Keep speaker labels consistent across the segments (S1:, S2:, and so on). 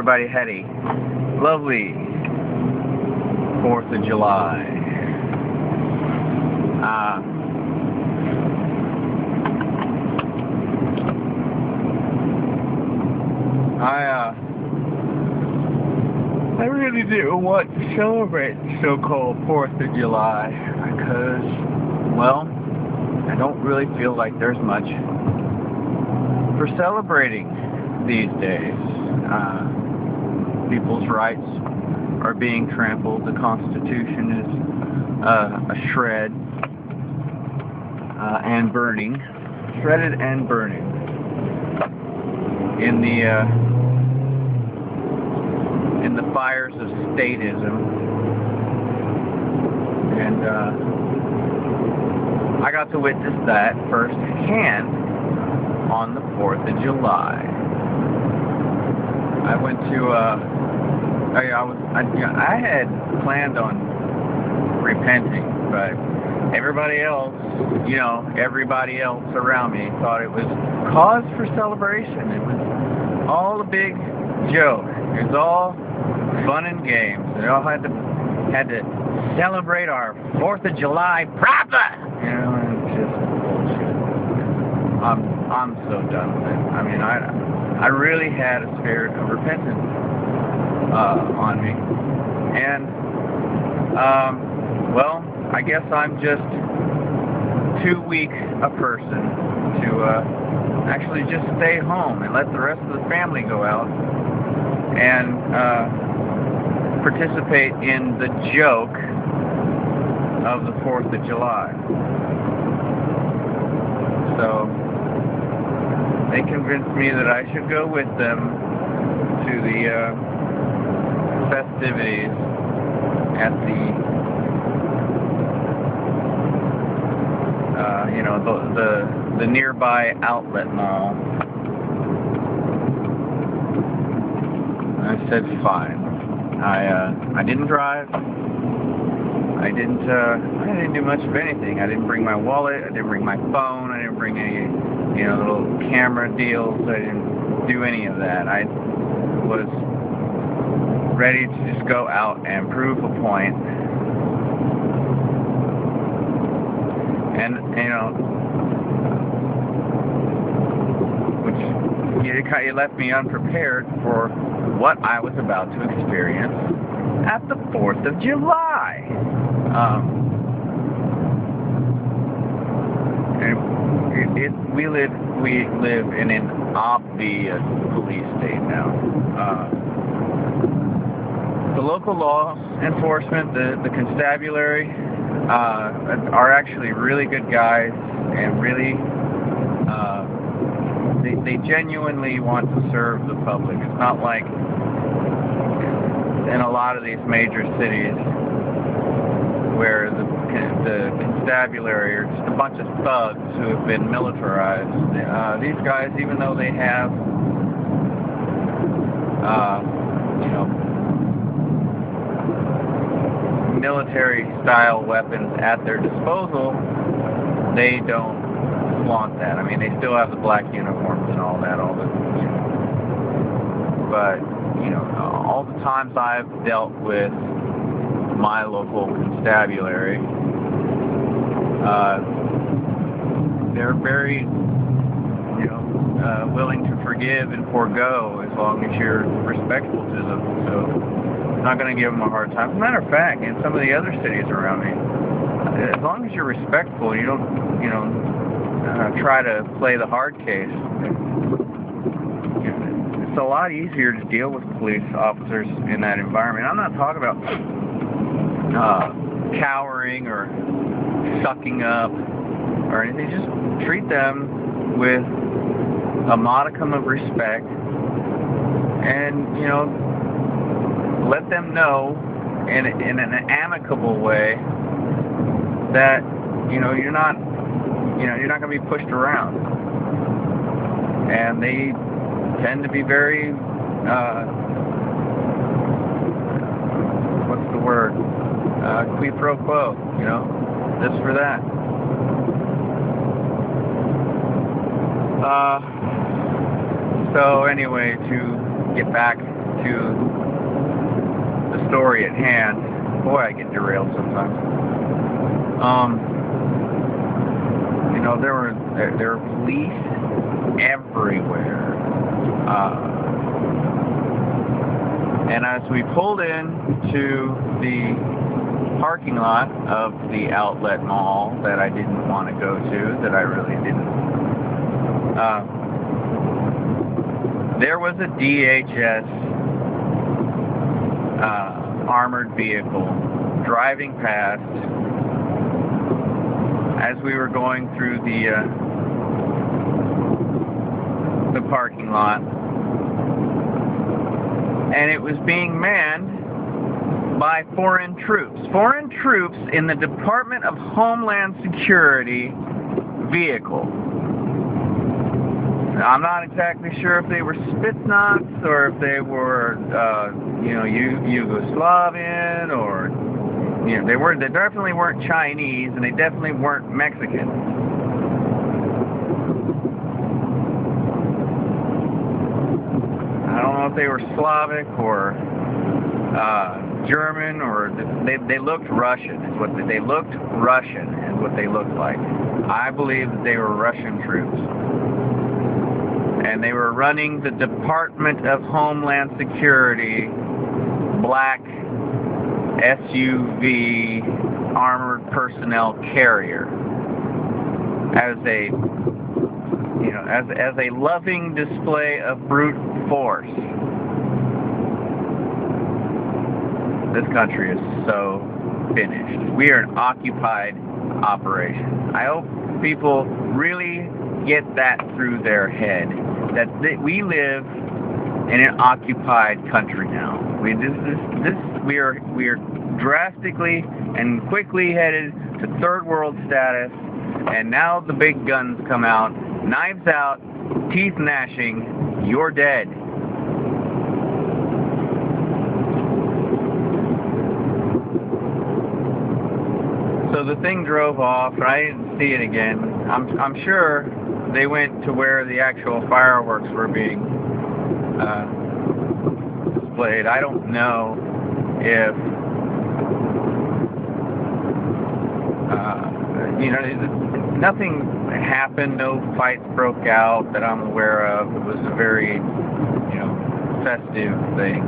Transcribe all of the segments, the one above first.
S1: everybody had a lovely 4th of July. I really didn't want to celebrate the so-called 4th of July because, well, I don't really feel like there's much for celebrating these days. People's rights are being trampled. The Constitution is a shred and burning, shredded and burning in the fires of statism, and I got to witness that firsthand on the 4th of July. I went to I had planned on repenting, but everybody else, everybody else around me thought it was cause for celebration. It was all a big joke. It was all fun and games. They all had to celebrate our 4th of July proper. It's just bullshit. I'm so done with it. I mean, I really had a spirit of repentance on me, and well, I guess I'm just too weak a person to actually just stay home and let the rest of the family go out and participate in the joke of the 4th of July. So they convinced me that I should go with them to the festivities at the nearby outlet mall. I said fine. I didn't drive. I didn't do much of anything. I didn't bring my wallet. I didn't bring my phone. I didn't bring any little camera deals. I didn't do any of that. I was ready to just go out and prove a point. And which you left me unprepared for what I was about to experience at the 4th of July. We live in an obvious police state now. The local law enforcement, the constabulary, are actually really good guys, and really they genuinely want to serve the public. It's not like in a lot of these major cities where the constabulary are just a bunch of thugs who have been militarized. These guys, even though they have military-style weapons at their disposal, they don't flaunt that. I mean, they still have the black uniforms and all that, but all the times I've dealt with my local constabulary, they're very, willing to forgive and forego as long as you're respectful to them. So I'm not going to give them a hard time. As a matter of fact, in some of the other cities around me, as long as you're respectful, you don't, try to play the hard case. It's a lot easier to deal with police officers in that environment. I'm not talking about cowering or sucking up or anything. Just treat them with a modicum of respect, and let them know in an amicable way that you're not going to be pushed around. And they tend to be very what's the word, qui pro quo, this for that. So anyway, to get back to the story at hand. Boy, I get derailed sometimes. You know, there were police everywhere. And as we pulled in to the parking lot of the outlet mall that I didn't want to go to, that I really didn't, there was a DHS armored vehicle driving past as we were going through the parking lot, and it was being manned by foreign troops. Foreign troops in the Department of Homeland Security vehicle. I'm not exactly sure if they were Spetsnaz or if they were, you know, Yugoslavian, or, you know, they definitely weren't Chinese, and they definitely weren't Mexican. I don't know if they were Slavic or German, or they looked Russian. Is what they looked Russian is what they looked like. I believe that they were Russian troops. And they were running the Department of Homeland Security black SUV armored personnel carrier as a, you know, as a loving display of brute force. This country is so finished. We are an occupied operation. I hope people really get that through their head, that we live in an occupied country now. We are drastically and quickly headed to third world status, and now the big guns come out, knives out, teeth gnashing. You're dead. So the thing drove off, and I didn't see it again. I'm sure they went to where the actual fireworks were being displayed. I don't know if, you know, nothing happened, no fights broke out that I'm aware of. It was a very, you know, festive thing.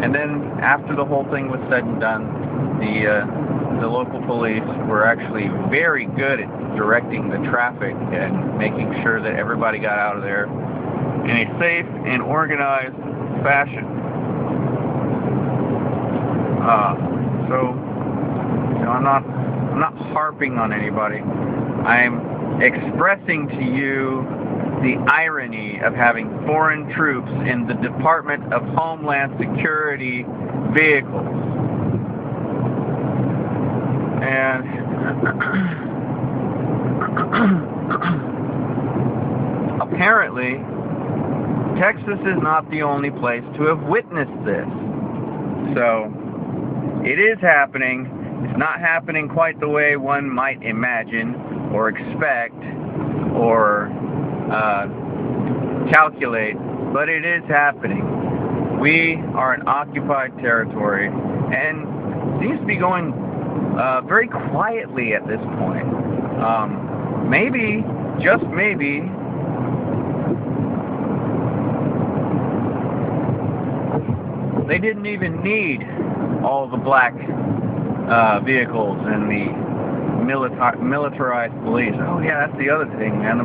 S1: And then after the whole thing was said and done, the local police were actually very good at directing the traffic and making sure that everybody got out of there in a safe and organized fashion. So, you know, I'm not harping on anybody. I'm expressing to you the irony of having foreign troops in the Department of Homeland Security vehicles. And apparently, Texas is not the only place to have witnessed this. So, it is happening. It's not happening quite the way one might imagine or expect or calculate, but it is happening. We are an occupied territory, and seems to be going very quietly at this point. Maybe, just maybe, they didn't even need all the black vehicles and the militarized police. Oh yeah, that's the other thing, man.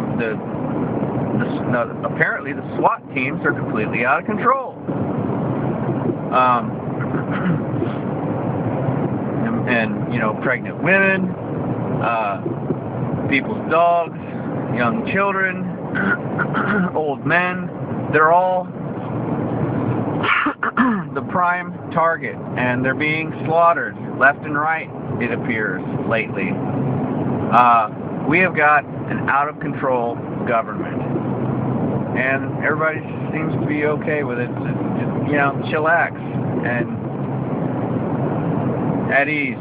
S1: Apparently the SWAT teams are completely out of control. And you know, pregnant women, people's dogs, young children, old men, they're all the prime target, and they're being slaughtered left and right, it appears, lately. We have got an out-of-control government, and everybody seems to be okay with it. Just, you know, chillax and at ease.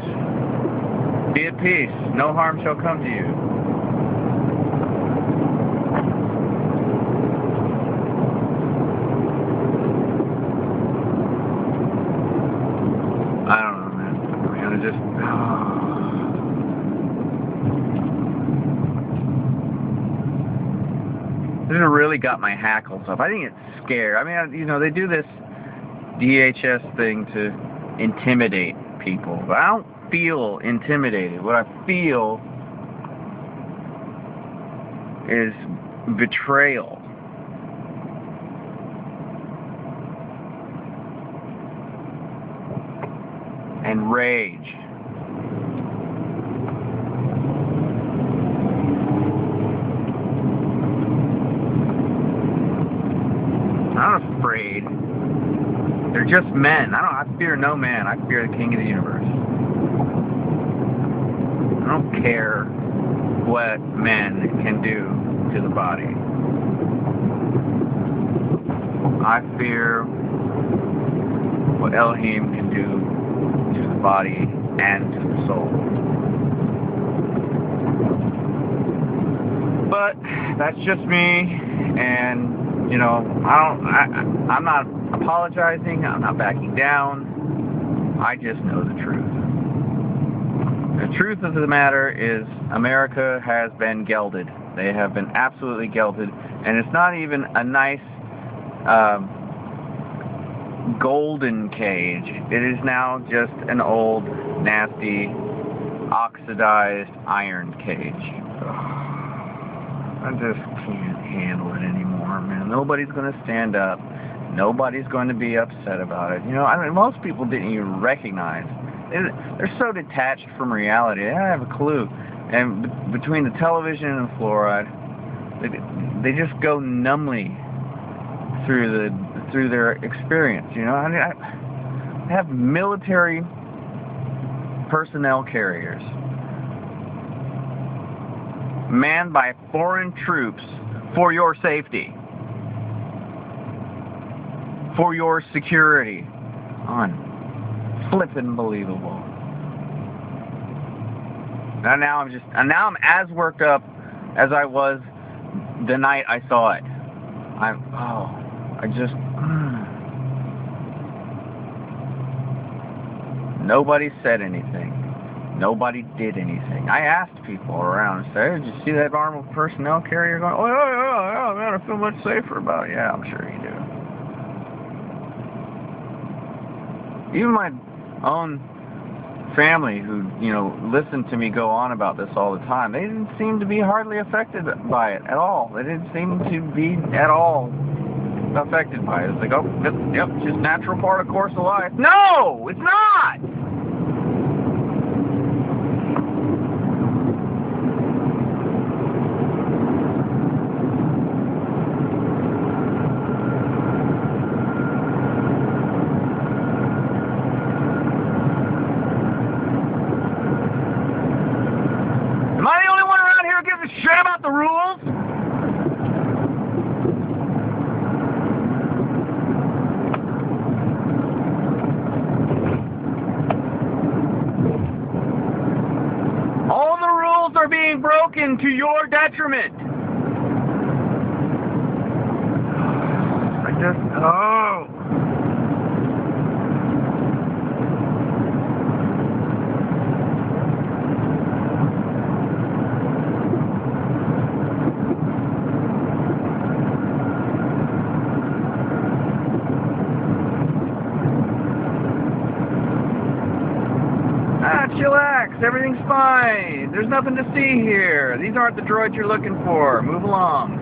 S1: Be at peace. No harm shall come to you. just... This has really got my hackles up. I think it's scary. I mean, you know, they do this DHS thing to intimidate people, but I don't feel intimidated. What I feel is betrayal. And rage. I'm not afraid. They're just men. I fear no man. I fear the King of the universe. I don't care what men can do to the body. I fear what Elohim can do to the body and to the soul. But that's just me, and you know, I'm not apologizing, I'm not backing down. I just know the truth. The truth of the matter is America has been gelded. They have been absolutely gelded, and it's not even a nice golden cage. It is now just an old, nasty, oxidized iron cage. I just can't handle it anymore, man. Nobody's going to stand up. Nobody's going to be upset about it. You know, I mean, most people didn't even recognize. They're so detached from reality. They don't have a clue. And between the television and the fluoride, they just go numbly through their experience. You know, I mean, I have military personnel carriers manned by foreign troops for your safety, for your security. Flippin' believable. Now I'm as worked up as I was the night I saw it. Nobody said anything. Nobody did anything. I asked people around, I said, did you see that armored personnel carrier going, oh, yeah, man, I feel much safer about it. Yeah, I'm sure you do. Even my own family who, you know, listened to me go on about this all the time, they didn't seem to be hardly affected by it at all. They didn't seem to be at all affected by it. It's like, oh, yep, it's just natural part of course of life. No, it's not! Am I the only one around here who gives a shit about the rules? All the rules are being broken to your detriment. Oh. Chillax, everything's fine. There's nothing to see here. These aren't the droids you're looking for. Move along.